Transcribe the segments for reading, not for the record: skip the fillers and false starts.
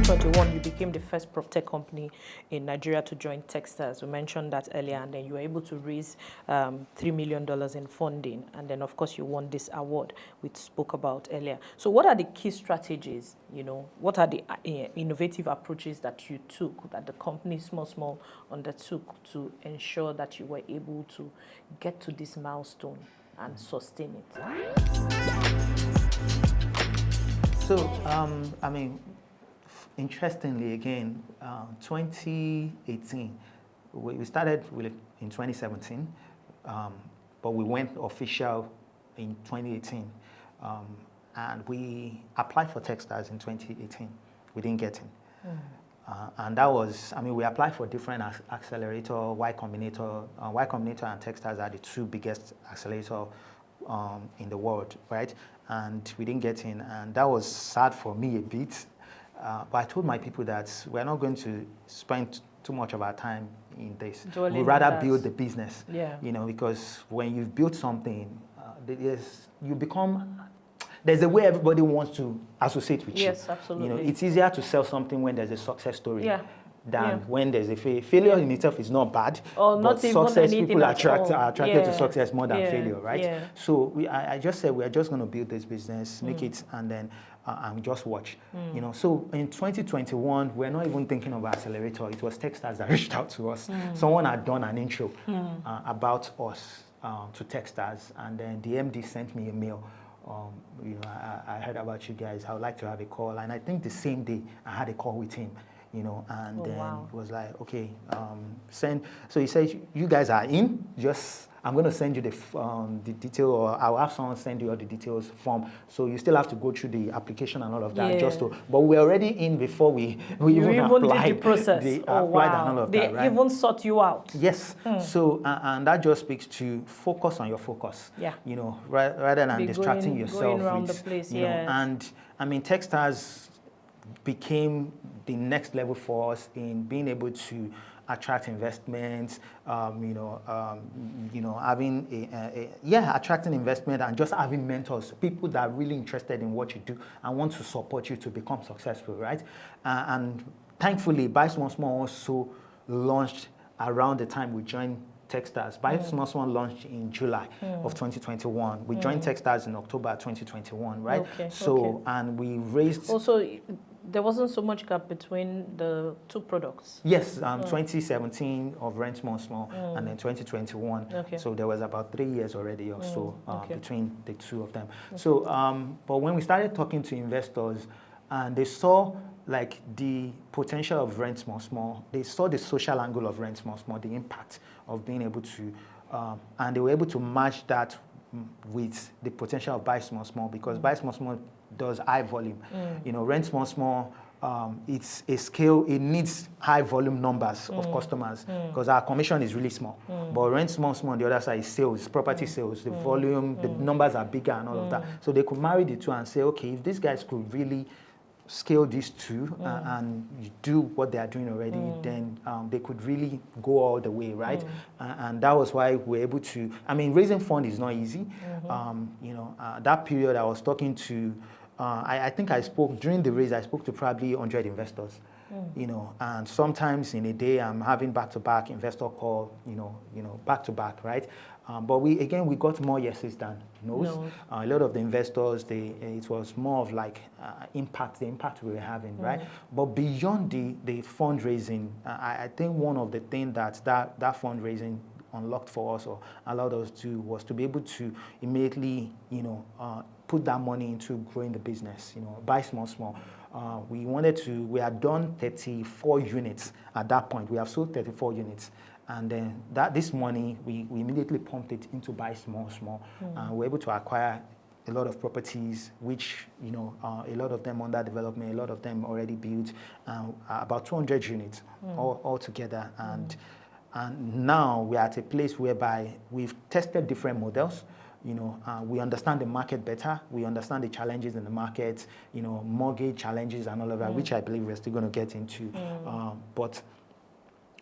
2021, you became the first prop tech company in Nigeria to join Techstars. We mentioned that earlier, and then you were able to raise $3 million in funding. And then, of course, you won this award we spoke about earlier. So what are the key strategies, what are the innovative approaches that you took, that the company Small undertook to ensure that you were able to get to this milestone and sustain it? So, interestingly, again, 2018, we started in 2017, but we went official in 2018. And we applied for Techstars in 2018. We didn't get in. And that was, we applied for different accelerator, Y Combinator. Y Combinator and Techstars are the two biggest accelerators in the world, right? And we didn't get in, and that was sad for me a bit. But I told my people that we're not going to spend too much of our time in this. We'd rather build the business, because when you've built something, you become, there's a way everybody wants to associate with you. Yes, absolutely. It's easier to sell something when there's a success story. Than when there's a failure in itself is not bad, or not but success, people are attracted to success more than failure, right? So I just said we're just going to build this business, make it, and then and just watch. So in 2021, we're not even thinking of accelerator. It was Techstars that reached out to us. Someone had done an intro about us to Techstars, and then the MD sent me a mail. I heard about you guys. I would like to have a call, and I think the same day I had a call with him. And then it was like, okay, send. So he said, you guys are in. I'm going to send you the detail, or I'll have someone send you all the details form. So you still have to go through the application and all of that. But we're already in before we even applied. Did the process. And all of that, right? They even sort you out. Yes. So and that just speaks to focus on your focus. Rather than distracting yourself. Going around the place. And Techstars became the next level for us in being able to attract investments, attracting investment and just having mentors, people that are really interested in what you do and want to support you to become successful, right? And thankfully, Buy Small also launched around the time we joined Techstars. Buy Small launched in July of 2021. We joined Techstars in October 2021, right? And we raised... Also, there wasn't so much gap between the two products. Yes, 2017 of Rent Small, and then 2021. So there was about 3 years already or so between the two of them. So, but when we started talking to investors, and they saw like the potential of Rent Small, they saw the social angle of Rent Small, the impact of being able to, and they were able to match that with the potential of Buy Small, because Buy Small does high volume. Rent Small, it's a scale, it needs high volume numbers of customers because our commission is really small. But Rent Small on the other side is sales, property sales, the volume, the numbers are bigger and all of that. So they could marry the two and say, okay, if these guys could really scale these two and do what they are doing already, then they could really go all the way, right? And that was why we're able to, raising fund is not easy. That period I was talking to, I think I spoke, during the raise, I spoke to probably 100 investors. And sometimes in a day I'm having back-to-back investor call, back-to-back, right? But we got more yeses than no's. A lot of the investors, it was more of like the impact we were having, right? But beyond the fundraising, I think one of the things that fundraising unlocked for us or allowed us to was to be able to immediately, put that money into growing the business, Buy Small. We had done 34 units at that point. We have sold 34 units. And then this money, we immediately pumped it into Buy Small. And we were able to acquire a lot of properties, which, a lot of them under development, a lot of them already built, about 200 units all together. And now we're at a place whereby we've tested different models. We understand the market better. We understand the challenges in the market, mortgage challenges and all of that, which I believe we're still going to get into. But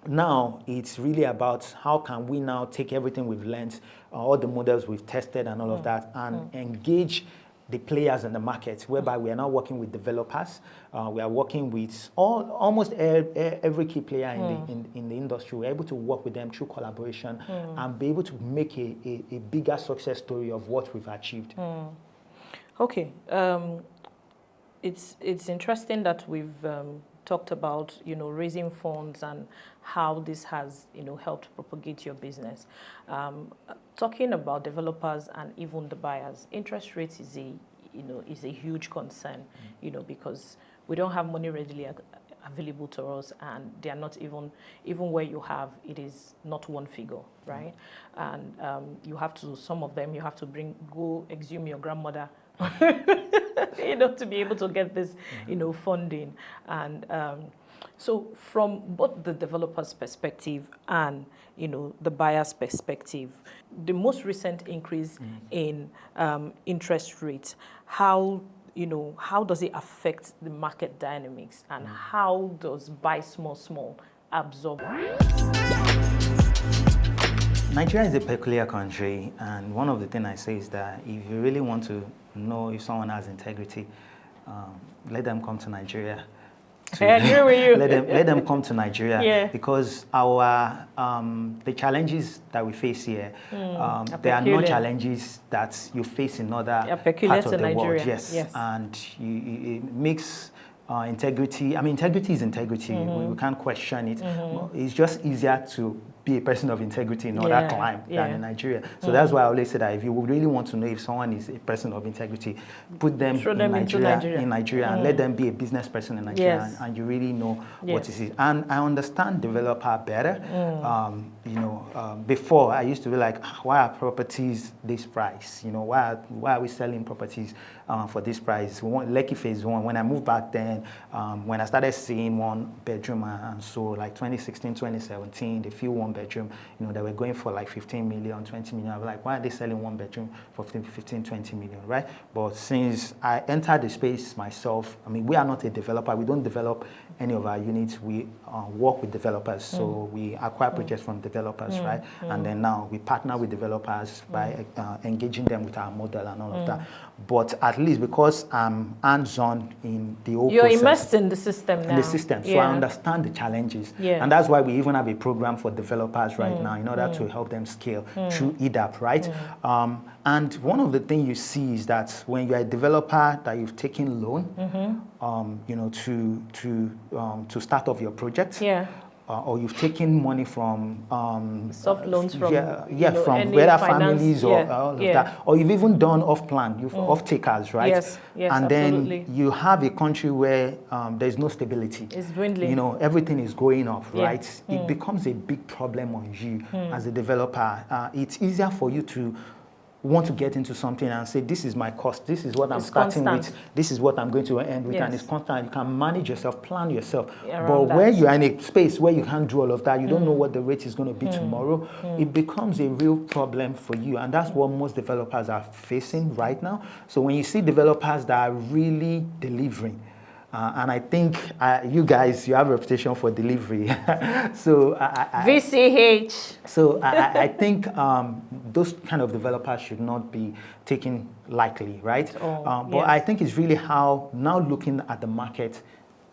now it's really about how can we now take everything we've learned, all the models we've tested and all of that, and engage the players in the market, whereby we are now working with developers. We are working with almost every key player in the industry. We're able to work with them through collaboration and be able to make a bigger success story of what we've achieved. Okay. It's interesting that we've talked about, raising funds and how this has, helped propagate your business. Talking about developers and even the buyers, interest rates is a huge concern, because we don't have money readily available to us, and they are not even where you have, it is not one figure, right? And some of them you have to go exhume your grandmother to be able to get this, funding. And so from both the developer's perspective and, the buyer's perspective, the most recent increase in interest rates, how does it affect the market dynamics, and how does buy small absorb? Nigeria is a peculiar country, and one of the things I say is that if you really want to know if someone has integrity, let them come to Nigeria. I agree with you. let them come to Nigeria, because the challenges that we face here, they are not challenges that you face in other parts of the world. Yes, and it makes integrity. I mean, integrity is integrity. We can't question it. It's just easier to be a person of integrity in other clime than in Nigeria. So that's why I always say that if you really want to know if someone is a person of integrity, put them in Nigeria and let them be a business person in Nigeria, and you really know what it is. And I understand developer better. Before I used to be like, why are properties this price? Why are we selling properties for this price? Lekki Phase 1, when I moved back then, when I started seeing one bedroom and so like 2016, 2017, they feel one bedroom, they were going for like 15 million, 20 million. I was like, why are they selling one bedroom for 15, 20 million, right? But since I entered the space myself, I mean, we are not a developer. We don't develop any of our units. We work with developers. So we acquire projects from developers, right? And then now we partner with developers by engaging them with our model and all of that. But at least because I'm hands-on in the whole You're process, immersed in the system now. In the system. So I understand the challenges. And that's why we even have a program for developers right now in order to help them scale through EDAP, right? And one of the things you see is that when you're a developer that you've taken loan, to start off your project, or you've taken money from soft loans from from whether families or all of that, or you've even done off plan, you've off takers, right? Yes, and absolutely. Then you have a country where there's no stability. It's dwindling. Everything is going up, right? It becomes a big problem on you as a developer. It's easier for you to want to get into something and say, this is my cost, this is what I'm starting with, this is what I'm going to end with, and it's constant. You can manage yourself, plan yourself. But where you are in a space where you can't do all of that, you don't know what the rate is going to be tomorrow, it becomes a real problem for you. And that's what most developers are facing right now. So when you see developers that are really delivering, and I think you guys, you have a reputation for delivery. So VCH. So I think those kind of developers should not be taken lightly, right? But I think it's really how now looking at the market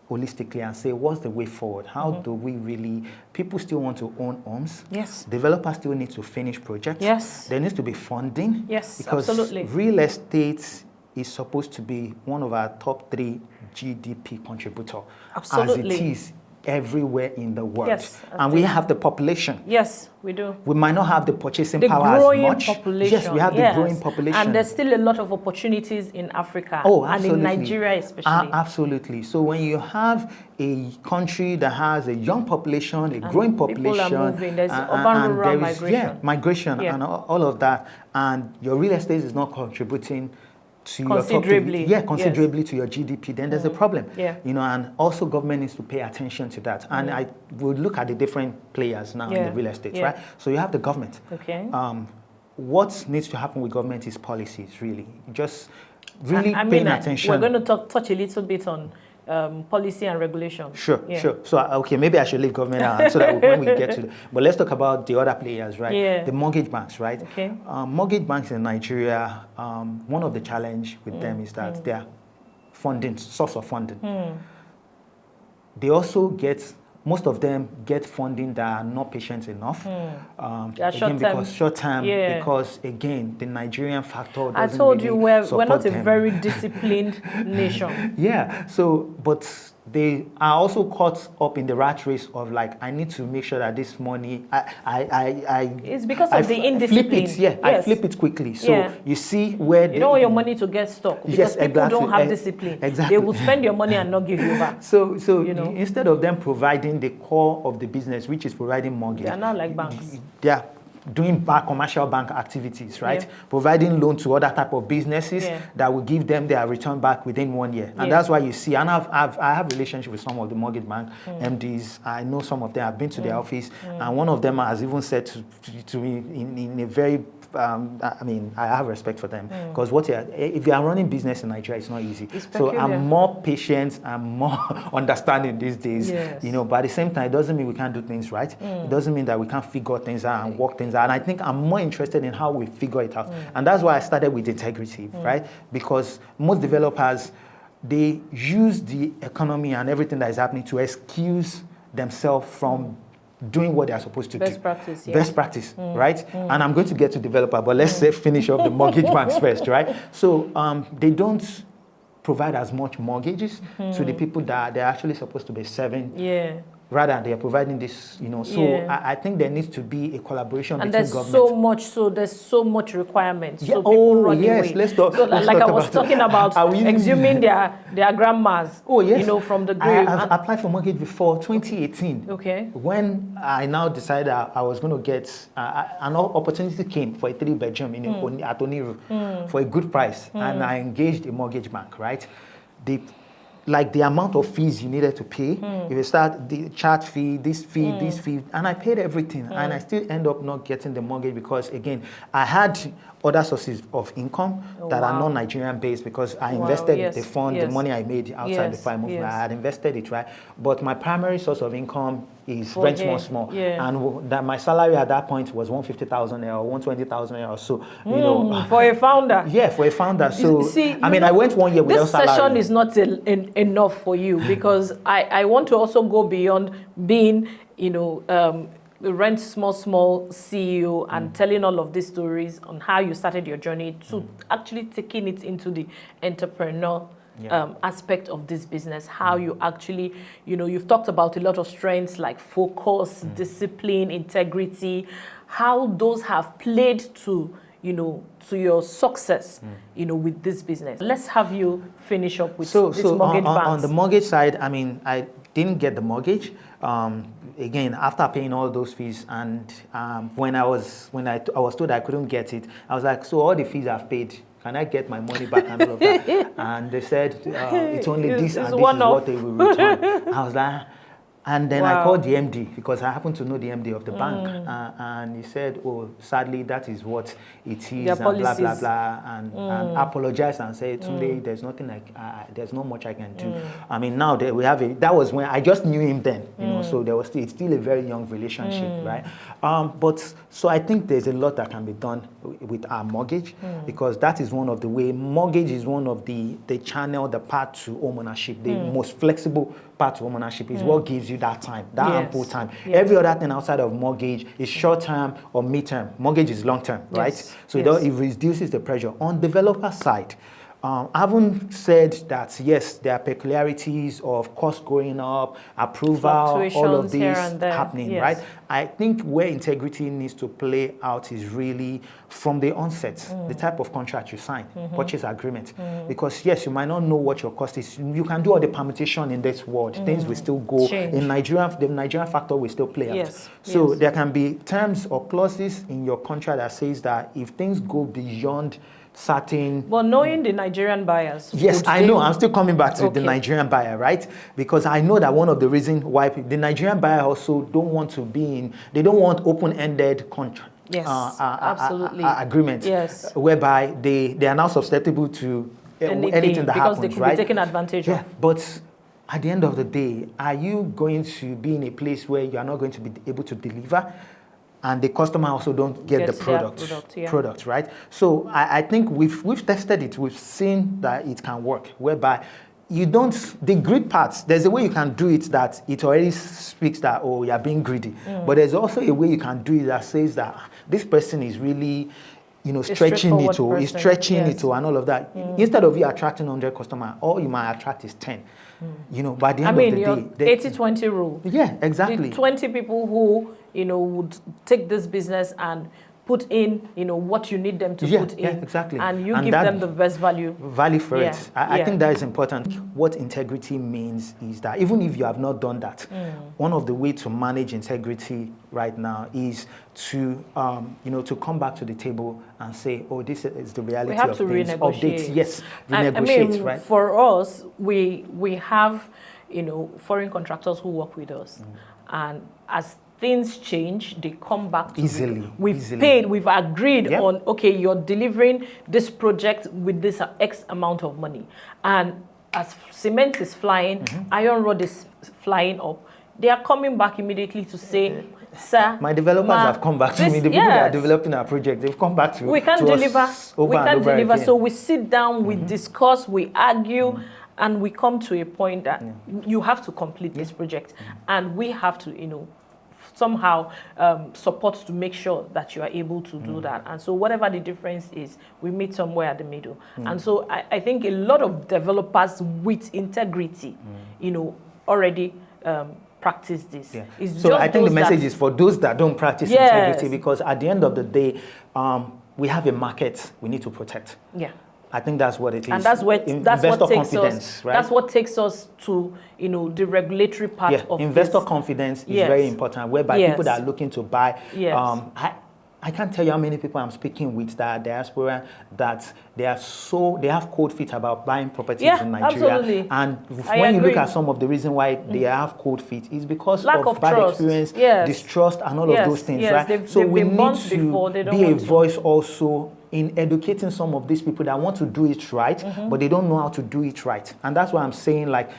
holistically and say, what's the way forward? How do we really, people still want to own homes. Yes. Developers still need to finish projects. Yes. There needs to be funding. Yes, because absolutely. Real estate is supposed to be one of our top 3 GDP contributor. Absolutely. As it is everywhere in the world. Yes, and we have the population. Yes, we do. We might not have the purchasing power as much. Population. Yes, we have the growing population. And there's still a lot of opportunities in Africa. Oh, And absolutely. in Nigeria especially. Absolutely. So when you have a country that has a young population, a growing population. People are moving. There's urban-rural migration. Yeah, migration and all of that. And your real estate is not contributing to considerably. Considerably to your GDP, then there's a problem. Yeah. And also government needs to pay attention to that. And I would look at the different players now in the real estate, right? So you have the government. Okay. What needs to happen with government is policies, really. Just really paying attention. We're going to touch a little bit on policy and regulation. Sure. So, okay, maybe I should leave government out so that when we get to but let's talk about the other players, right? Yeah. The mortgage banks, right? Okay. Mortgage banks in Nigeria, one of the challenge with them is that their funding, source of funding. They also most of them get funding that are not patient enough. Again, because short term, because again, the Nigerian factor doesn't I told really you we're not them. a very disciplined nation. Yeah, so, but they are also caught up in the rat race of like, I need to make sure that this money, it's because of the indiscipline. I flip it quickly. So you see where you don't want your money to get stuck because people don't have discipline. Exactly. They will spend your money and not give you back. So instead of them providing the core of the business, which is providing mortgage, they are not like banks. They are doing commercial bank activities, right? Providing loan to other type of businesses that will give them their return back within 1 year. And that's why you see, and I have relationship with some of the mortgage bank MDs. I know some of them. I've been to their office, and one of them has even said to me in a very I mean, I have respect for them because if you are running business in Nigeria, it's not easy. So I'm more patient, I'm more understanding these days, but at the same time, it doesn't mean we can't do things right. It doesn't mean that we can't figure things out and work things out. And I think I'm more interested in how we figure it out. And that's why I started with integrity, right? Because most developers, they use the economy and everything that is happening to excuse themselves from doing what they are supposed to do. Best practice, right? And I'm going to get to developer, but let's say finish off the mortgage banks first, right? So they don't provide as much mortgages to the people that they're actually supposed to be serving. Rather, they are providing this, So I think there needs to be a collaboration between government. There's so much requirements. Yeah. So people run away. Let's talk. So like I was talking about exhuming their grandmas. From the grave. I've applied for mortgage before 2018. Okay. When I now decided I was going to get an opportunity came for a 3-bedroom at Oniru for a good price, and I engaged a mortgage bank. Right. The amount of fees you needed to pay, if you start the chart fee, this fee, and I paid everything, and I still end up not getting the mortgage because, again, I had other sources of income that are non-Nigerian based because I invested the fund, the money I made outside before I moved. I had invested it, right? But my primary source of income is rent small, and that my salary at that point was 150,000 or 120,000 or so. For a founder. Yeah, for a founder. So I went 1 year without salary. This session is not enough for you because I want to also go beyond being, rent small CEO and telling all of these stories on how you started your journey to actually taking it into the entrepreneur aspect of this business, how you actually, you've talked about a lot of strengths like focus, discipline, integrity, how those have played to your success, with this business. Let's have you finish up with this mortgage banks. On the mortgage side, I didn't get the mortgage. Again, after paying all those fees, and when I was told I couldn't get it, I was like, so all the fees I've paid, can I get my money back and all of that? And they said it's only this and this is what they will return. I was like, and then I called the MD because I happen to know the MD of the bank, and he said, "Oh, sadly, that is what it is, and blah blah blah," and apologized and said, "Tunde, there's nothing there's not much I can do." I mean, now that we have that was when I just knew him then, so there was it's still a very young relationship, right? But so I think there's a lot that can be done with our mortgage because that is one of the way. Mortgage is one of the channel, the path to home ownership, the most flexible path to home ownership is what gives you that time, that ample time. Every other thing outside of mortgage is short term or mid term. Mortgage is long term, right? So it reduces the pressure. On developer side, I haven't said that, yes, there are peculiarities of cost going up, approval, all of this happening, right? I think where integrity needs to play out is really from the onset, the type of contract you sign, purchase agreement. Because, yes, you might not know what your cost is. You can do all the permutation in this world. Things will still go. In Nigeria, the Nigerian factor will still play out. So there can be terms or clauses in your contract that says that if things go beyond certain... Well, knowing the Nigerian buyers... Yes, I know. I'm still coming back to the Nigerian buyer, right? Because I know that one of the reasons why the Nigerian buyer also don't want to be in... They don't want open-ended contract. Yes, absolutely. Agreements. Yes. Whereby they are now susceptible to anything that because happens, they could be taken advantage of. But at the end of the day, are you going to be in a place where you are not going to be able to deliver, and the customer also don't get the product, right? So I think we've tested it. We've seen that it can work, whereby you don't, the greed part, there's a way you can do it that it already speaks that, oh, you're being greedy. But there's also a way you can do it that says that this person is really, stretching it, or is stretching it, and all of that. Instead of you attracting 100 customers, all you might attract is 10. By the end of the day, 80-20 rule. Yeah, exactly. The 20 people who would take this business and put in what you need them to put in. Yeah, exactly. And you give them the best value for it. I think that is important. What integrity means is that even if you have not done that, one of the ways to manage integrity right now is to to come back to the table and say, oh, this is the reality of things. We have to renegotiate. Updates, yes, renegotiate, right? For us, we have foreign contractors who work with us, and as things change, they come back to easily. Paid, we've agreed on, okay, you're delivering this project with this X amount of money. And as cement is flying, iron rod is flying up, they are coming back immediately to say, sir, my developers have come back to me. The people that are developing our project, they've come back to we can't deliver. We can't deliver. Again. So we sit down, we discuss, we argue, and we come to a point that you have to complete this project, and we have to, somehow support to make sure that you are able to do that. And so whatever the difference is, we meet somewhere at the middle. And so I think a lot of developers with integrity, already practice this. Yeah. So I think the message is for those that don't practice integrity, because at the end of the day, we have a market we need to protect. Yeah. I think that's what it is. And that's what takes us. Right? That's what takes us to the regulatory part of investor confidence is very important. Whereby people that are looking to buy, I can't tell you how many people I'm speaking with that are diaspora that they have cold feet about buying properties in Nigeria. Absolutely. And when you look at some of the reason why they have cold feet is because of bad trust. Experience, distrust, and all of those things, right? So we need to be a voice also in educating some of these people that want to do it right, but they don't know how to do it right. And that's why I'm saying, like,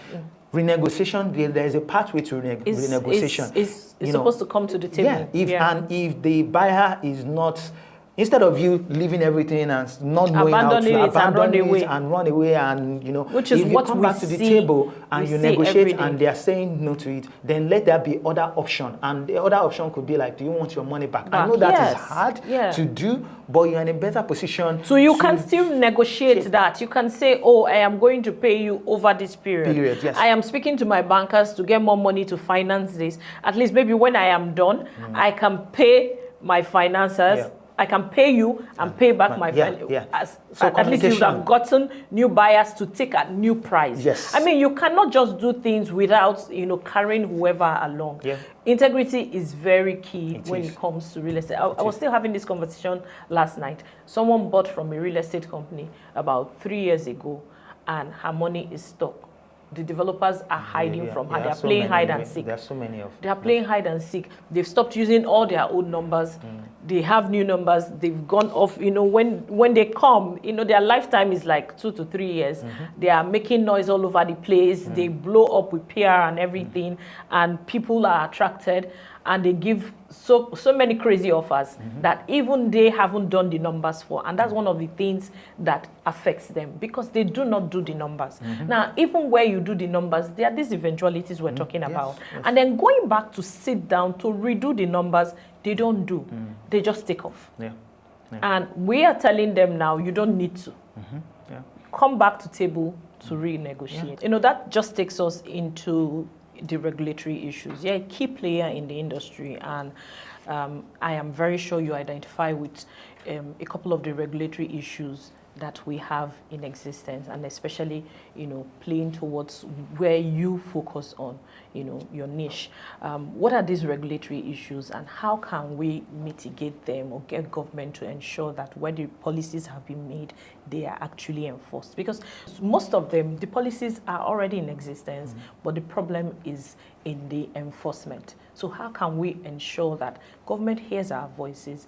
renegotiation, there's a pathway to renegotiation. It's supposed to come to the table. And if the buyer is not, instead of you leaving everything and not knowing how to abandon it and run away, and which is if what you come we back to the table and you negotiate and they are saying no to it, then let there be other option. And the other option could be like, do you want your money back? I know that is hard to do, but you're in a better position. So you can still negotiate that. You can say, oh, I am going to pay you over this period. Yes. I am speaking to my bankers to get more money to finance this. At least maybe when I am done, I can pay my financiers. I can pay you and pay back my So at least you would have gotten new buyers to take a new price. Yes. I mean, you cannot just do things without carrying whoever along. Integrity is very key when it comes to real estate. I was still having this conversation last night. Someone bought from a real estate company about 3 years ago, and her money is stuck. The developers are hiding from her. They are playing hide and seek. There are so many of them. They are playing hide and seek. They've stopped using all their old numbers. They have new numbers. They've gone off. When they come, their lifetime is like 2 to 3 years. They are making noise all over the place. They blow up with PR and everything, and people are attracted. And they give so many crazy offers that even they haven't done the numbers for. And that's one of the things that affects them, because they do not do the numbers. Now, even where you do the numbers, there are these eventualities we're talking about. And then going back to sit down to redo the numbers, they don't do. They just take off. And we are telling them now, you don't need to. Come back to table to renegotiate. That just takes us into the regulatory issues. A key player in the industry, and I am very sure you identify with a couple of the regulatory issues that we have in existence, and especially, playing towards where you focus on, your niche. What are these regulatory issues, and how can we mitigate them or get government to ensure that where the policies have been made, they are actually enforced? Because most of them, the policies are already in existence, but the problem is in the enforcement. So how can we ensure that government hears our voices,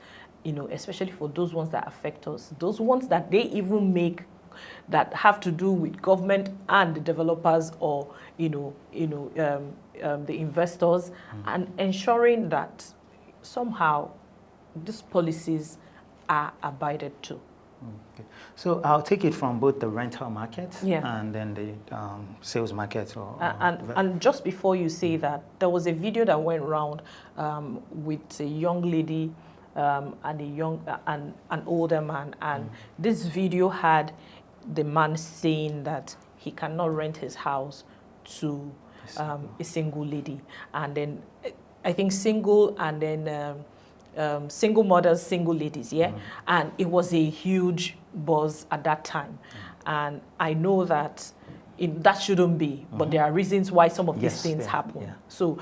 especially for those ones that affect us, those ones that they even make that have to do with government and the developers, or the investors, and ensuring that somehow these policies are abided to. Okay. So I'll take it from both the rental market and then the sales market. And just before you say that, there was a video that went around with a young lady and an older man, and this video had the man saying that he cannot rent his house to a single lady, and then I think single, and then single mothers, single ladies, and it was a huge buzz at that time, and I know that that shouldn't be, but there are reasons why some of these things happen. So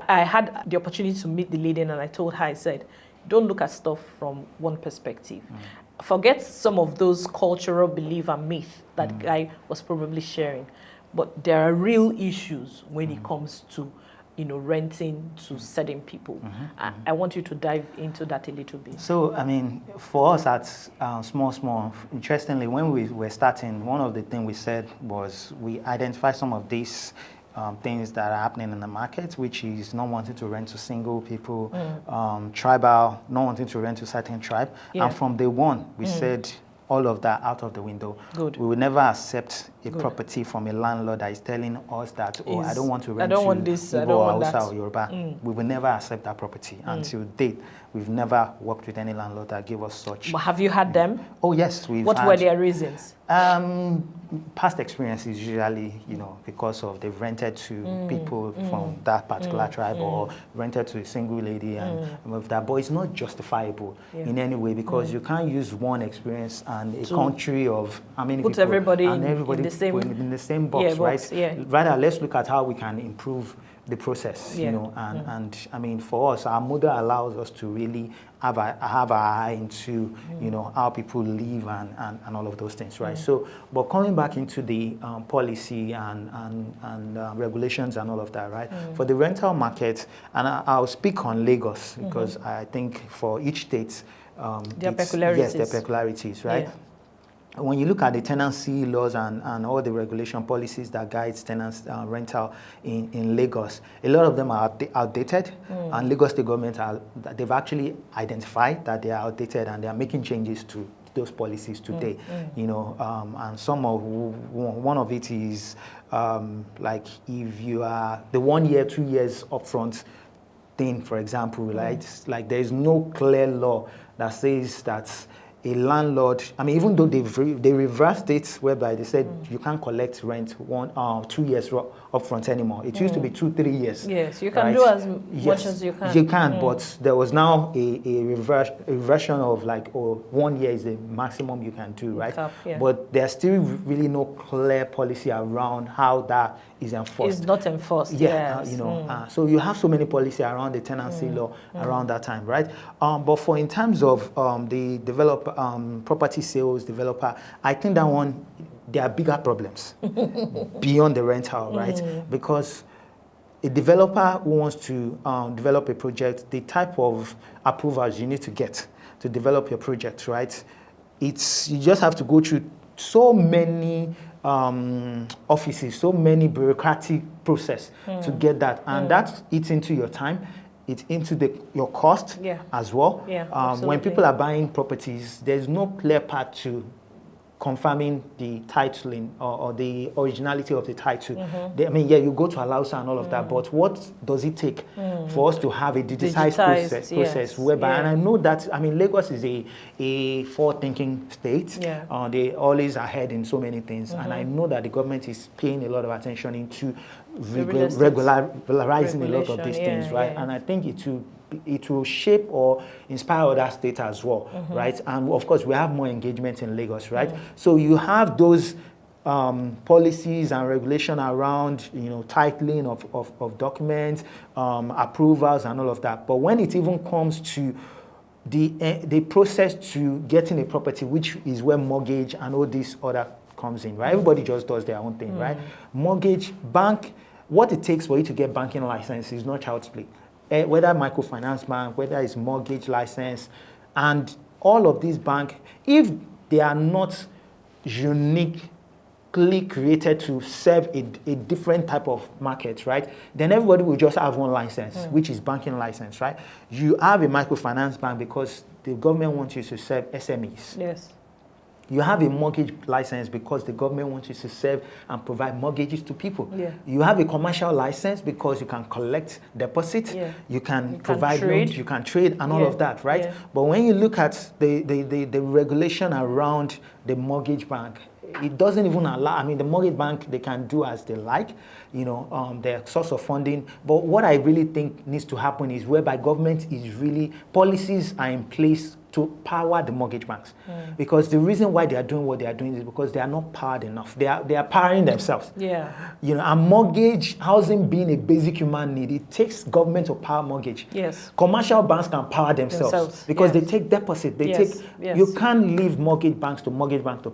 I had the opportunity to meet the lady, and I told her, I said, don't look at stuff from one perspective. Forget some of those cultural belief and myth that the guy was probably sharing, but there are real issues when it comes to renting to certain people. I want you to dive into that a little bit. So, I mean, for us at Small, interestingly, when we were starting, one of the things we said was we identified some of these things that are happening in the market, which is not wanting to rent to single people, tribal, not wanting to rent to certain tribe. And from day one, we said, all of that out of the window. Good. We will never accept a property from a landlord that is telling us that, I don't want to rent this, Igbo or Hausa or Yoruba. We will never accept that property. Until date, we've never worked with any landlord that gave us such. But have you had them? Oh, yes. What were their reasons? Past experiences usually, because of they've rented to people from that particular tribe or rented to a single lady and with that. But it's not justifiable in any way, because you can't use one experience and a country of how many put people everybody and everybody in the same box, right? Rather, let's look at how we can improve the process, and I mean, for us, our model allows us to really have our eye into, how people live and all of those things, right? So, but coming back into the policy and regulations and all of that, right? For the rental market, and I'll speak on Lagos because I think for each state, there are peculiarities. Yes, there are peculiarities, right? When you look at the tenancy laws and all the regulation policies that guides tenants rental in Lagos, a lot of them are outdated, and Lagos State government they've actually identified that they are outdated, and they are making changes to those policies today. And one of it is like if you are the 1 year, 2 years upfront thing, for example, right? Like there is no clear law that says that a landlord, I mean, even though they reversed it, whereby they said you can't collect rent 2 years upfront anymore. It used to be 2-3 years. Yes, you can do as much as you can. You can, but there was now a reversion of like, 1 year is the maximum you can do, right? But there's still really no clear policy around how that is enforced. It's not enforced. So you have so many policy around the tenancy law around that time, right? But in terms of the developer, property sales developer, I think that one, there are bigger problems beyond the rental, right? Because a developer who wants to develop a project, the type of approvals you need to get to develop your project, right? You just have to go through so many offices, so many bureaucratic process to get that, and that eats into your time. It's into your cost as well. When people are buying properties, there's no clear path to confirming the titling or the originality of the title. I mean, you go to Alausa and all of that, but what does it take for us to have a digitized process whereby, and I know that, I mean, Lagos is a forward-thinking state. They always are ahead in so many things, and I know that the government is paying a lot of attention into regularizing a lot of these things, right? And I think it will shape or inspire other states as well, right? And of course, we have more engagement in Lagos, right? So you have those policies and regulation around, titling of documents, approvals, and all of that. But when it even comes to the process to getting a property, which is where mortgage and all this other comes in, right? Everybody just does their own thing, right? Mortgage, bank, what it takes for you to get banking license is not child's play. Whether microfinance bank, whether it's mortgage license, and all of these banks, if they are not uniquely created to serve a different type of market, right? Then everybody will just have one license, which is banking license, right? You have a microfinance bank because the government wants you to serve SMEs. Yes. You have a mortgage license because the government wants you to serve and provide mortgages to people. Yeah. You have a commercial license because you can collect deposits, you can provide loans, you can trade and all of that, right? Yeah. But when you look at the regulation around the mortgage bank, it doesn't even allow, I mean, the mortgage bank, they can do as they like, their source of funding. But what I really think needs to happen is whereby government is really, policies are in place to power the mortgage banks. Because the reason why they are doing what they are doing is because they are not powered enough. They are powering themselves. Yeah. And mortgage, housing being a basic human need, it takes government to power mortgage. Yes. Commercial banks can power themselves because they take deposit. You can't leave mortgage banks to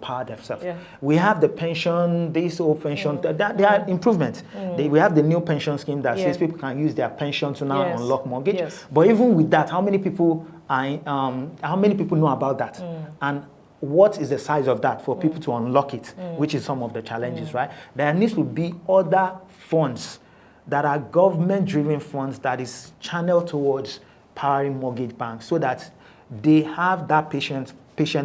power themselves. Yeah. We have the pension, this old pension, they are improvements. We have the new pension scheme that says people can use their pension to now unlock mortgage. Yes. But even with that, how many people know about that? And what is the size of that for people to unlock it, which is some of the challenges, right? There needs to be other funds that are government-driven funds that is channeled towards powering mortgage banks so that they have that patient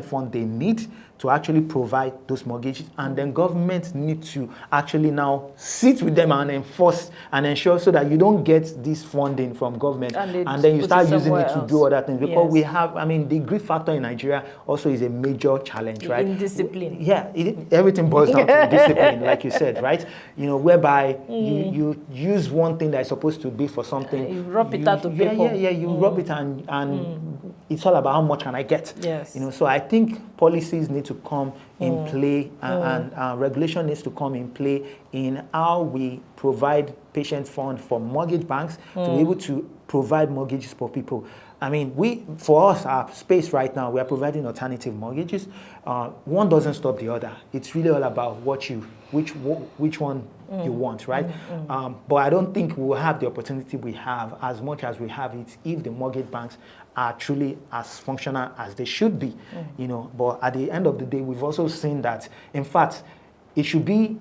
fund they need to actually provide those mortgages, and then government need to actually now sit with them and enforce and ensure so that you don't get this funding from government and then you start using it to do other things. Because we have, I mean, the greed factor in Nigeria also is a major challenge, right? Indiscipline. Yeah, everything boils down to discipline, like you said, right? Whereby you use one thing that is supposed to be for something. You rub it out to people. You rub it and it's all about how much can I get. Yes. So I think policies need to come in play and regulation needs to come in play in how we provide patient fund for mortgage banks to be able to provide mortgages for people. I mean, for us, our space right now, we are providing alternative mortgages. One doesn't stop the other. It's really all about which one you want, right? But I don't think we'll have the opportunity we have as much as we have it if the mortgage banks are truly as functional as they should be, But at the end of the day, we've also seen that, in fact, it should be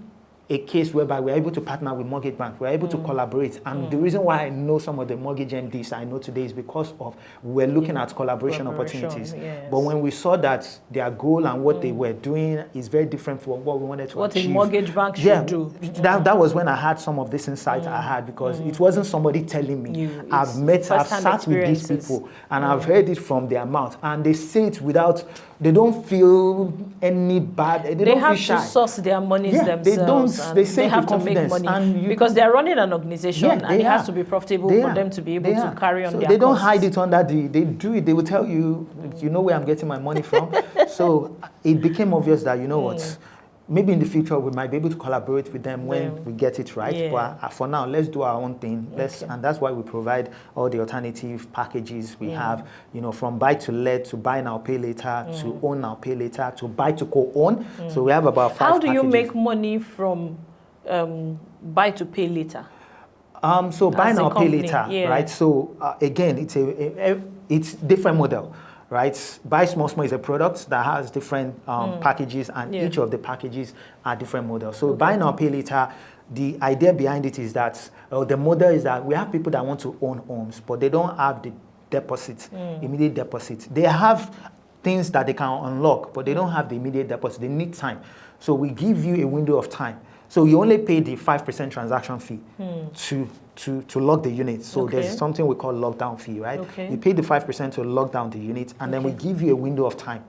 a case whereby we're able to partner with mortgage banks, we're able to collaborate. And the reason why I know some of the mortgage MDs I know today is because of we're looking at collaboration opportunities. Yes. But when we saw that their goal and what they were doing is very different from what we wanted to achieve. What a mortgage bank should do. That was when I had some of this insight I had, because it wasn't somebody telling me. I've sat with these people and I've heard it from their mouth, and they say it without, they don't feel any bad, they don't feel shy. Have to source their monies themselves. They say have to make money because they're running an organization and it has to be profitable for them to be able to carry on their they don't hide it under they do it. They will tell you, where I'm getting my money from. So it became obvious that, what, maybe in the future we might be able to collaborate with them when we get it right. But for now, let's do our own thing. And that's why we provide all the alternative packages we have, from buy to let to buy now, pay later, to own now, pay later, to buy to co-own. So we have about 5 How do packages. you make money from buy to pay later? So buy now, pay later, right? So again, it's different model. Right, Buy Small Small is a product that has different packages, and each of the packages are different models. So Buy Now, Pay Later, the idea behind it is that, the model is that we have people that want to own homes, but they don't have the deposit, immediate deposit. They have things that they can unlock, but they don't have the immediate deposit. They need time. So we give you a window of time. So you only pay the 5% transaction fee to lock the unit. So there's something we call lockdown fee, right? You pay the 5% to lock down the unit, and then we give you a window of time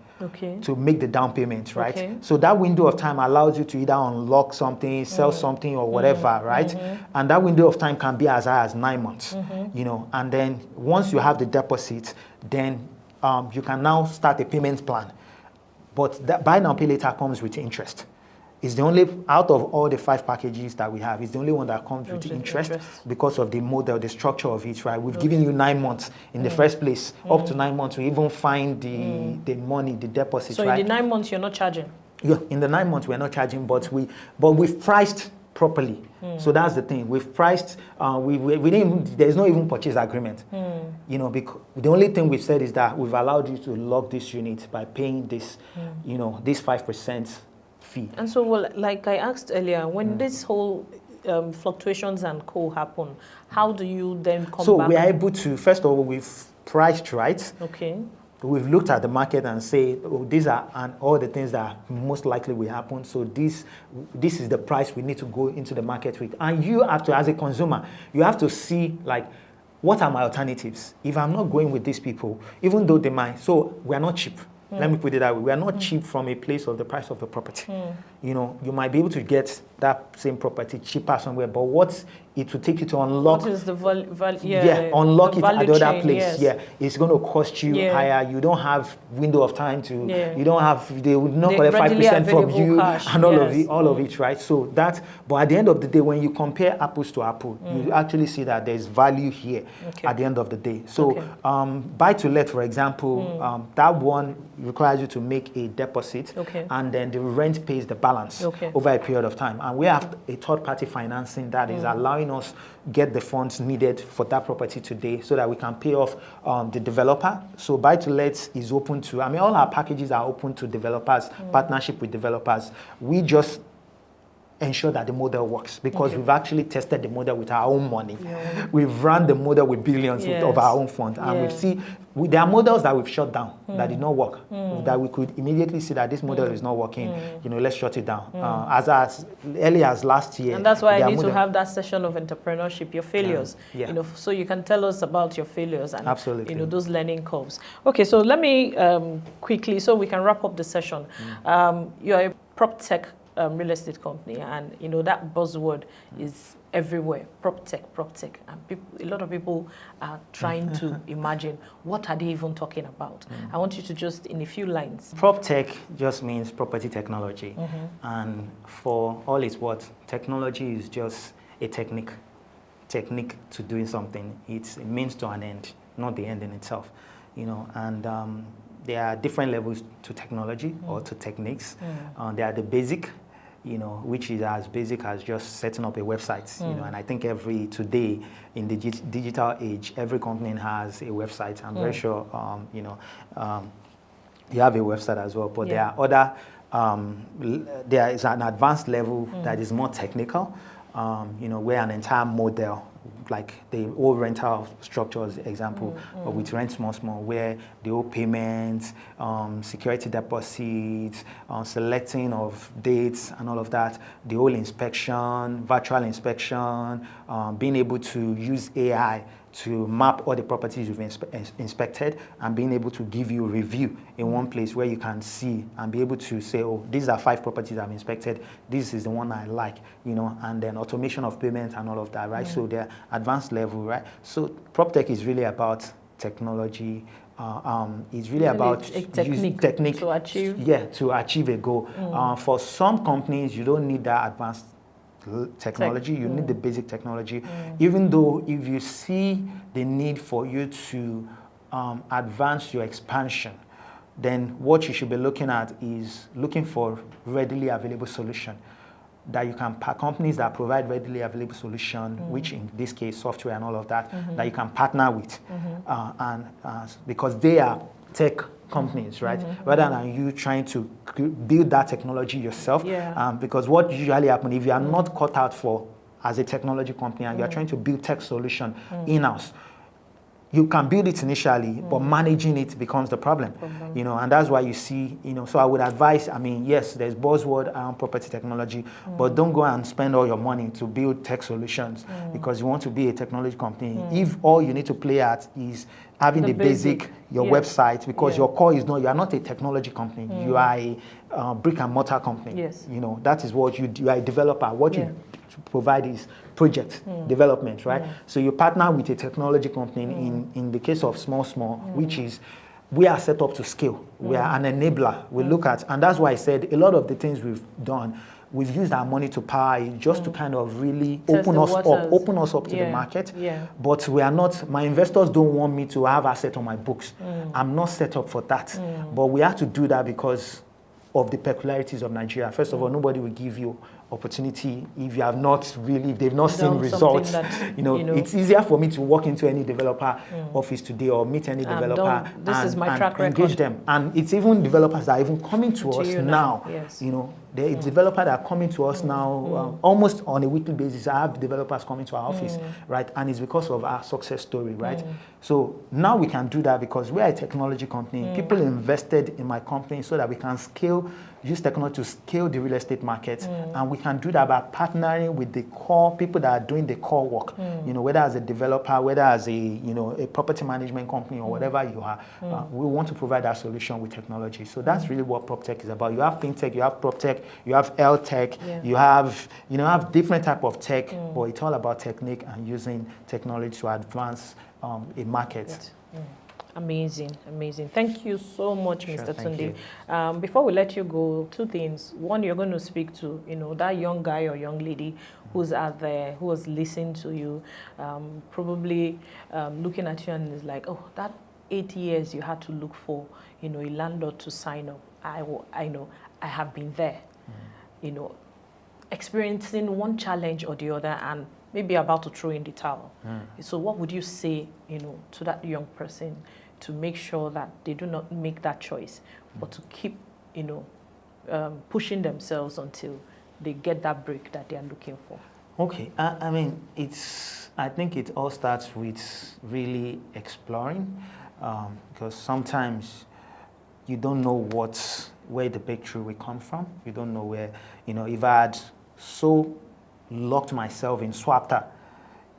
to make the down payment, right? So that window of time allows you to either unlock something, sell something, or whatever, right? And that window of time can be as high as 9 months, And then once you have the deposit, then you can now start a payment plan. But that Buy Now, Pay Later comes with interest. It's the only, out of all the 5 packages that we have, it's the only one that comes with interest because of the model, the structure of it, right? We've given you 9 months in the first place, up to 9 months to even find the money, the deposit, right? So in the 9 months, you're not charging? Yeah, in the 9 months, we're not charging, but we've priced properly. So that's the thing. We've priced, we didn't even, there's no even purchase agreement. Because the only thing we've said is that we've allowed you to lock this unit by paying this, this 5%. fee. And so, well, like I asked earlier, when this whole fluctuations and co happen, how do you then come back? So we are able to, first of all, we've priced right. Okay. We've looked at the market and say, oh, these are and all the things that most likely will happen. So this is the price we need to go into the market with. And you have to, as a consumer, you have to see, like, what are my alternatives? If I'm not going with these people, even though they might, so we're not cheap. Let me put it that way. We are not cheap from a place of the price of the property. You know, you might be able to get that same property cheaper somewhere, but what it will take you to unlock. What is the unlock it at the other place. Yes. Yeah, it's going to cost you higher. You don't have window of time to. Yeah. You don't have. They would not collect 5% from you cash. And all of it, right? So that. But at the end of the day, when you compare apples to apple, you actually see that there's value here at the end of the day. So buy to let, for example, that one requires you to make a deposit, and then the rent pays the balance over a period of time. And we have a third-party financing that is allowing us get the funds needed for that property today, so that we can pay off the developer. So buy to let is open to. I mean, all our packages are open to developers, partnership with developers. We just ensure that the model works, because we've actually tested the model with our own money. We've run the model with billions of our own funds, and there are models that we've shut down that did not work, that we could immediately see that this model is not working. You know, let's shut it down. As early as last year. And that's why I need to have that session of entrepreneurship, your failures. You know, so you can tell us about your failures and you know, those learning curves. Okay, so let me quickly, so we can wrap up the session. You're a prop tech real estate company, and you know that buzzword is everywhere. Prop tech, and a lot of people are trying to imagine what are they even talking about. I want you to just, in a few lines. Prop tech just means property technology, and for all it's worth, technology is just a technique to doing something. It's a means to an end, not the end in itself. You know, and there are different levels to technology or to techniques. There are the basic, you know, which is as basic as just setting up a website, you know, and I think today in the digital age, every company has a website. I'm very sure, you know, you have a website as well, but there are other, there is an advanced level that is more technical, you know, where an entire model, like the old rental structures example, but with Rent Small, where the old payments, security deposits, selecting of dates and all of that, the whole inspection, virtual inspection, being able to use AI to map all the properties you've inspected, and being able to give you a review in one place where you can see and be able to say, oh, these are 5 properties I've inspected, this is the one I like, you know, and then automation of payments and all of that, right? So they're advanced level, right? So PropTech is really about technology. It's really about using technique to achieve. Yeah, to achieve a goal. For some companies, you don't need that advanced technology, you need the basic technology, even though if you see the need for you to advance your expansion, then what you should be looking at is looking for readily available solution that you can, companies that provide readily available solution, which in this case software and all of that, that you can partner with, and because they are tech companies, right? Rather than you trying to build that technology yourself. Because what usually happens if you are not cut out for as a technology company and you are trying to build tech solution in-house, you can build it initially, but managing it becomes the problem, you know, and that's why you see, you know, so I would advise, I mean, yes, there's buzzword around property technology, but don't go and spend all your money to build tech solutions because you want to be a technology company. If all you need to play at is having the basic your website, because your core is not, you are not a technology company, you are a brick and mortar company. You know, that is what you are a developer. What you provide is project development, right? So you partner with a technology company in the case of small, which is we are set up to scale. We are an enabler. We look at, and that's why I said a lot of the things we've done, we've used our money to power it just to kind of really open us up to the market. But we are not, my investors don't want me to have asset on my books. I'm not set up for that. But we have to do that because of the peculiarities of Nigeria. First of all, nobody will give you opportunity if you have not really, if they've not seen results. That, you know, it's easier for me to walk into any developer office today or meet any developer and engage them. And it's even developers that are even coming to us now, you know, The developers that are coming to us now, almost on a weekly basis, I have developers coming to our office, right? And it's because of our success story, right? So now we can do that because we're a technology company. People invested in my company so that we can use technology to scale the real estate market. And we can do that by partnering with the core people that are doing the core work, whether as a developer, whether as a property management company or whatever you are. We want to provide that solution with technology. So that's really what PropTech is about. You have FinTech, you have PropTech, you have LTech, you have different type of tech, but it's all about technique and using technology to advance a market. Amazing. Thank you so much, Mr. Tunde. Before we let you go, two things. One, you're going to speak to, that young guy or young lady who's out there, who was listening to you, probably looking at you and is like, oh, that 8 years you had to look for, a landlord to sign up. I know, I have been there, experiencing one challenge or the other and maybe about to throw in the towel. So what would you say, to that young person to make sure that they do not make that choice, but to keep, pushing themselves until they get that break that they are looking for? Okay, I think it all starts with really exploring, because sometimes you don't know where the breakthrough will come from. You don't know where, if I had so locked myself in Swapta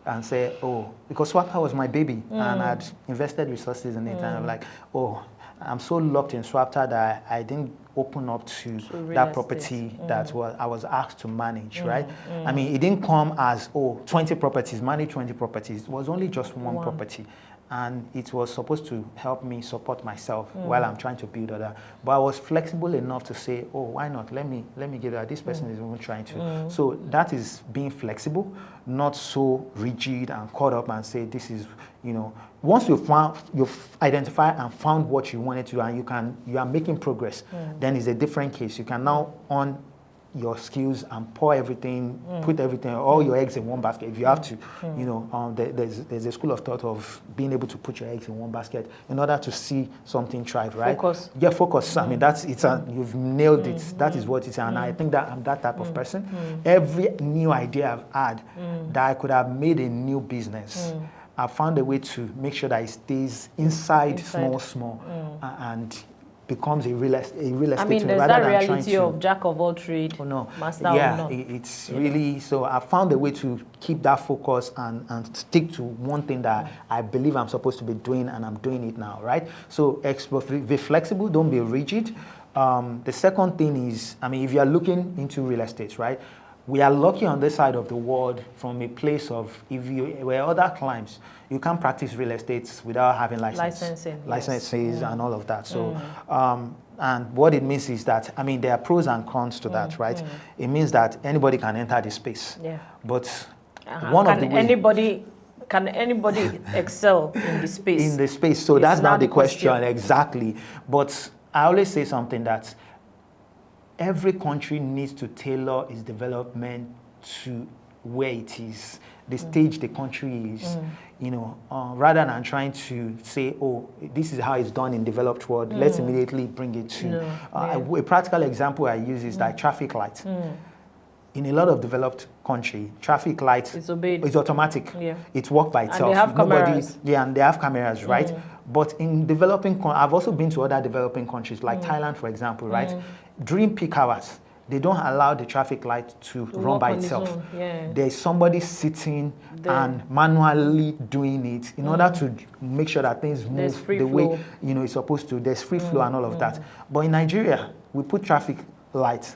and say, oh, because Swapta was my baby and I'd invested resources in it, and I'm like, oh, I'm so locked in Swapta that I didn't open up to that property that I was asked to manage, right? It didn't come as, 20 properties, manage 20 properties. It was only just one property. And it was supposed to help me support myself while I'm trying to build other. But I was flexible enough to say, oh, why not? Let me give that. This person is even trying to. So that is being flexible, not so rigid and caught up and say, this is, once you've identified and found what you wanted to do and you are making progress, then it's a different case. You can now on your skills and pour everything, put everything, all your eggs in one basket. If you have to, there's a school of thought of being able to put your eggs in one basket in order to see something thrive, right? Focus. Yeah, focus. You've nailed it. That is what it is. And I think that I'm that type of person. Every new idea I've had that I could have made a new business, I found a way to make sure that it stays inside. small, and becomes a real estate. There's that reality of jack of all trade, master of none. It's really, so I found a way to keep that focus and stick to one thing that I believe I'm supposed to be doing, and I'm doing it now, right? So be flexible, don't be rigid. The second thing is, if you're looking into real estate, right? We are lucky on this side of the world from a place of, where other climes, you can't practice real estate without having licenses and all of that. So, and what it means is that, there are pros and cons to that, right? It means that anybody can enter the space. Yeah. But can anybody excel in the space? In the space. So that's now the question. Exactly. But I always say something that every country needs to tailor its development to where it is, the stage the country is, rather than trying to say, oh, this is how it's done in developed world, let's immediately bring it to. A practical example I use is like traffic lights. In a lot of developed country, traffic lights is automatic. Yeah. It works by itself. And they have cameras. And they have cameras, right? But in developing, I've also been to other developing countries, like Thailand, for example, right? During peak hours, they don't allow the traffic light to run by itself. There's somebody sitting and manually doing it in order to make sure that things move the way it's supposed to. There's free flow and all of that. But in Nigeria, we put traffic lights.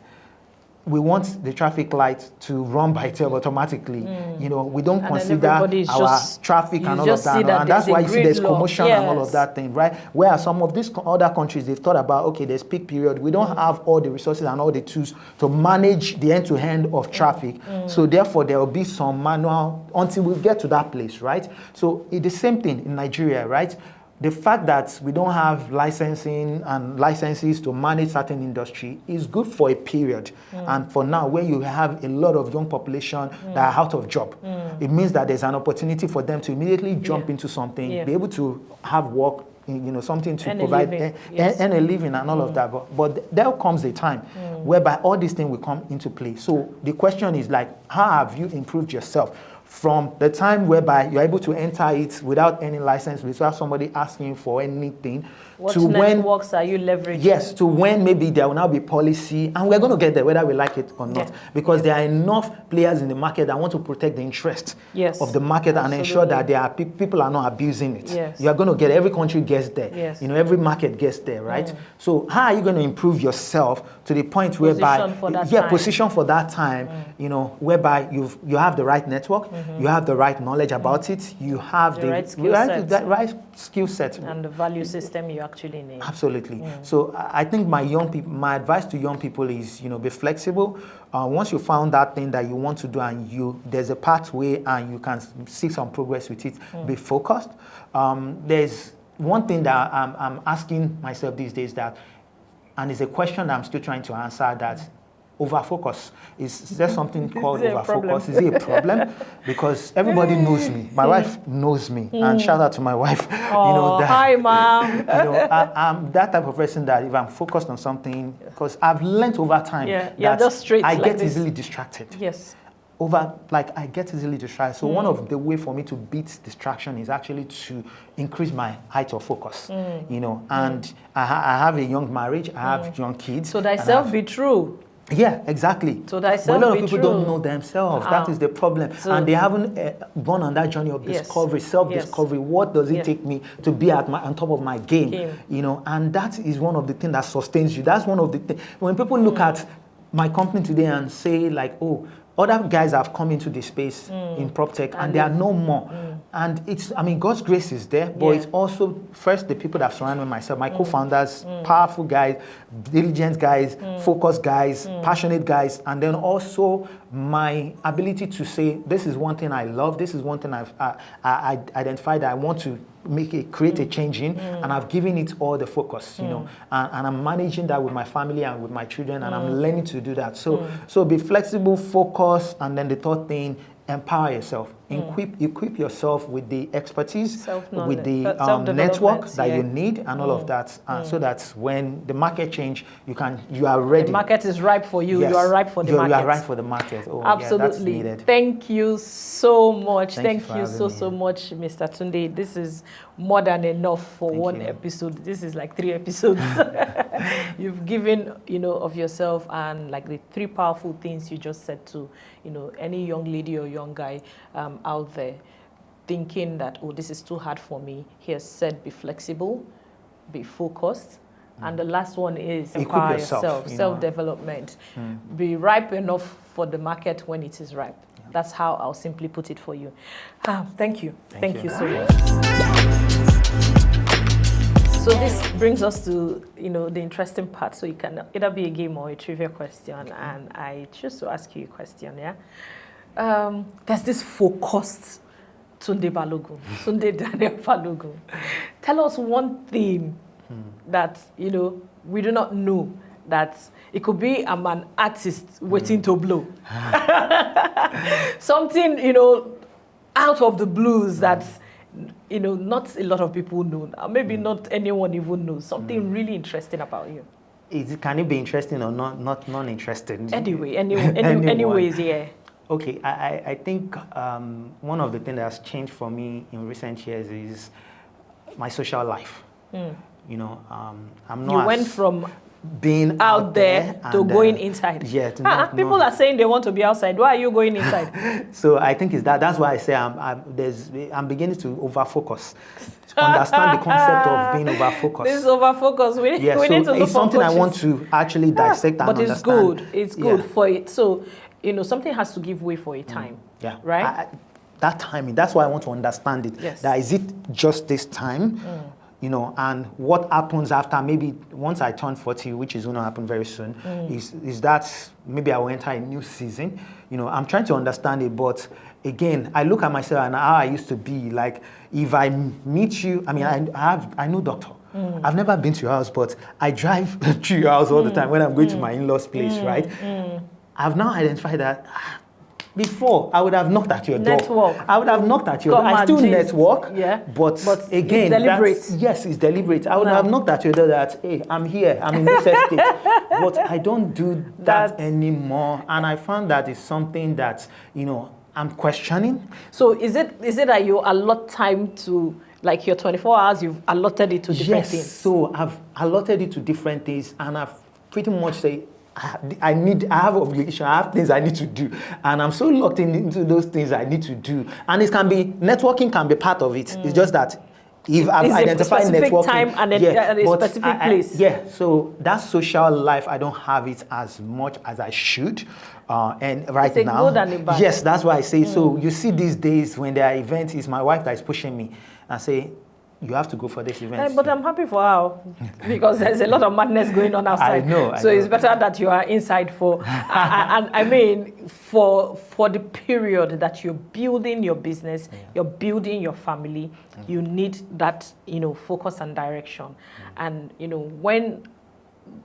We want the traffic light to run by itself automatically. We don't consider our traffic and all of that. And that's why you see there's commotion and all of that thing, right? Where some of these other countries, they've thought about, okay, there's peak period. We don't have all the resources and all the tools to manage the end-to-end of traffic. So therefore, there will be some manual until we get to that place, right? So it's the same thing in Nigeria, right? The fact that we don't have licensing and licenses to manage certain industry is good for a period. And for now, when you have a lot of young population that are out of job, it means that there's an opportunity for them to immediately jump into something, be able to have work something to And a provide living, yes. and a living and all of that. But there comes a time whereby all these things will come into play. So the question is like, how have you improved yourself from the time whereby you're able to enter it without any license, without somebody asking for anything, what to networks are you leveraging? Yes, to when maybe there will now be policy, and we're going to get there whether we like it or not, because there are enough players in the market that want to protect the interest of the market and ensure that there are people are not abusing it. Yes. You are going to get, every country gets there. Yes. Every market gets there, right? So how are you going to improve yourself to the point whereby position for that time, whereby you have the right network, you have the right knowledge about it, you have the right skill set and the value system you actually need. Absolutely. So I think my advice to young people is, be flexible. Once you found that thing that you want to do and there's a pathway and you can see some progress with it, be focused. There's one thing that I'm asking myself these days and it's a question that I'm still trying to answer, that over-focus. Is there something called over-focus? Is it a problem? Because everybody knows me. My wife knows me. And shout out to my wife. Hi, Mom. I'm that type of person that if I'm focused on something, because I've learned over time that just straight I like get this. easily distracted. Yes. I get easily distracted. So one of the way for me to beat distraction is actually to increase my height of focus, and I have a young marriage, I have young kids. So thyself be true. Yeah, exactly. So but a lot of people don't know themselves. That is the problem. So, and they haven't gone on that journey of discovery, self-discovery. What does it take me to be on top of my game? And that is one of the things that sustains you. That's one of the things. When people look at my company today and say like, oh, other guys have come into the space in PropTech and there are no more. And God's grace is there, but it's also first the people that surround myself, my co-founders, powerful guys, diligent guys, focused guys, passionate guys, and then also my ability to say, this is one thing I love, this is one thing I identified that I want to create a change in, and I've given it all the focus, and I'm managing that with my family and with my children, and I'm learning to do that. So be flexible, focus, and then the third thing, empower yourself. Equip yourself with the expertise, with the network that you need, and all of that, so that when the market change, you are ready. The market is ripe for you. Yes. You are ripe for the market. You are ripe for the market. Oh, absolutely. Yeah, that's needed. Thank you so much. Thank you so much, Mr. Tunde. This is more than enough for one episode. This is like 3 episodes. You've given, of yourself, and like the 3 powerful things you just said to, any young lady or young guy out there thinking that, oh, this is too hard for me. He has said, be flexible, be focused. And the last one is empower yourself, self-development. Be ripe enough for the market when it is ripe. That's how I'll simply put it for you. Thank you. Thank you so much. So this brings us to, the interesting part. So it can either be a game or a trivia question. And I choose to ask you a question, there's this focused Tunde Balogun, Tunde Daniel Balogun. Tell us one thing that, we do not know, that it could be I'm an artist waiting to blow. Something, out of the blues that, not a lot of people know. Maybe not anyone even knows. Something really interesting about you. Can it be interesting or not non-interesting? Anyways, yeah. Okay, I think one of the things that's changed for me in recent years is my social life. I'm not. You went from being out there to going inside. Yeah. People are saying they want to be outside. Why are you going inside? So I think that's why I say I'm beginning to over-focus. To understand the concept of being over-focused. This is over-focus. We need to look it's something for I want to actually dissect and understand. But it's good for it. So, something has to give way for a time. Yeah. Right? That timing, that's why I want to understand it. Yes. That is it just this time? And what happens after, maybe once I turn 40, which is going to happen very soon, is that maybe I will enter a new season. I'm trying to understand it, but again, I look at myself and how I used to be. Like, if I meet you, I know doctor. I've never been to your house, but I drive to your house all the time when I'm going to my in-laws' place, right? I've now identified that before I would have knocked at your door. Network. I would have knocked at your door. I still network. Yeah. But again, it's deliberate. Yes, it's deliberate. I would have knocked at your door that, hey, I'm here. I'm in this estate. But I don't do that anymore. And I found that it's something that, you know, I'm questioning. So is it that you allot time to, like your 24 hours, you've allotted it to different things? Yes, so I've allotted it to different things, and I've pretty much say I have obligation, I have things I need to do, and I'm so locked into those things I need to do. And it can be, networking can be part of it. It's just that if I've identified networking, time and a specific place. So that social life, I don't have it as much as I should. And right it's now, good and a bad. Yes, that's why I say. So you see these days when there are events, it's my wife that is pushing me and say, you have to go for this event. But I'm happy for her because there's a lot of madness going on outside. I know. So it's better that you are inside for, and I mean, for the period that you're building your business, you're building your family, you need that, you know, focus and direction. And, you know, when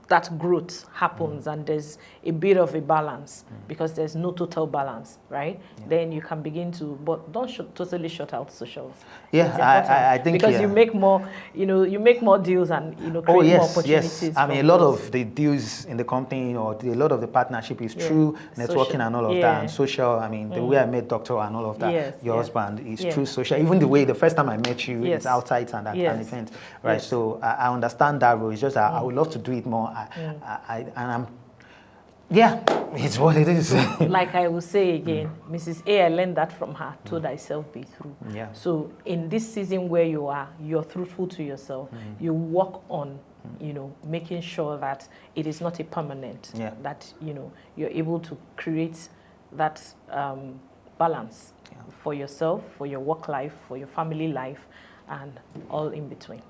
that growth happens and there's a bit of a balance, because there's no total balance, right? Then you can begin to, but don't totally shut out socials. Yeah, I think because you make more, you know, you make more deals and, you know, create more opportunities. Yes. I mean, a lot of the deals in the company or a lot of the partnership is through networking and all of that, and social. I mean, the way I met Doctor and all of that, your husband is through social. Even the way the first time I met you, it's outside and at an event, right? So I understand that role. It's just that I would love to do it more. It's what it is. Like I will say again, Mrs. A, I learned that from her, told thyself be true. So in this season where you are, you're truthful to yourself. You work on, you know, making sure that it is not a permanent, that, you know, you're able to create that balance for yourself, for your work life, for your family life, and all in between.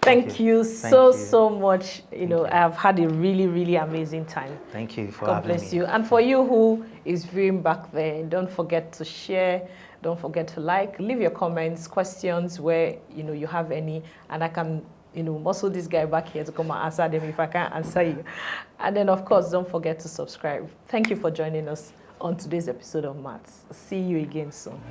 Thank you so much. You know, I've had a really, really amazing time. Thank you for God bless you. And for you who is viewing back there, don't forget to share. Don't forget to like. Leave your comments, questions where, you know, you have any. And I can, you know, muscle this guy back here to come and answer them if I can't answer you. And then, of course, don't forget to subscribe. Thank you for joining us on today's episode of Maths. See you again soon.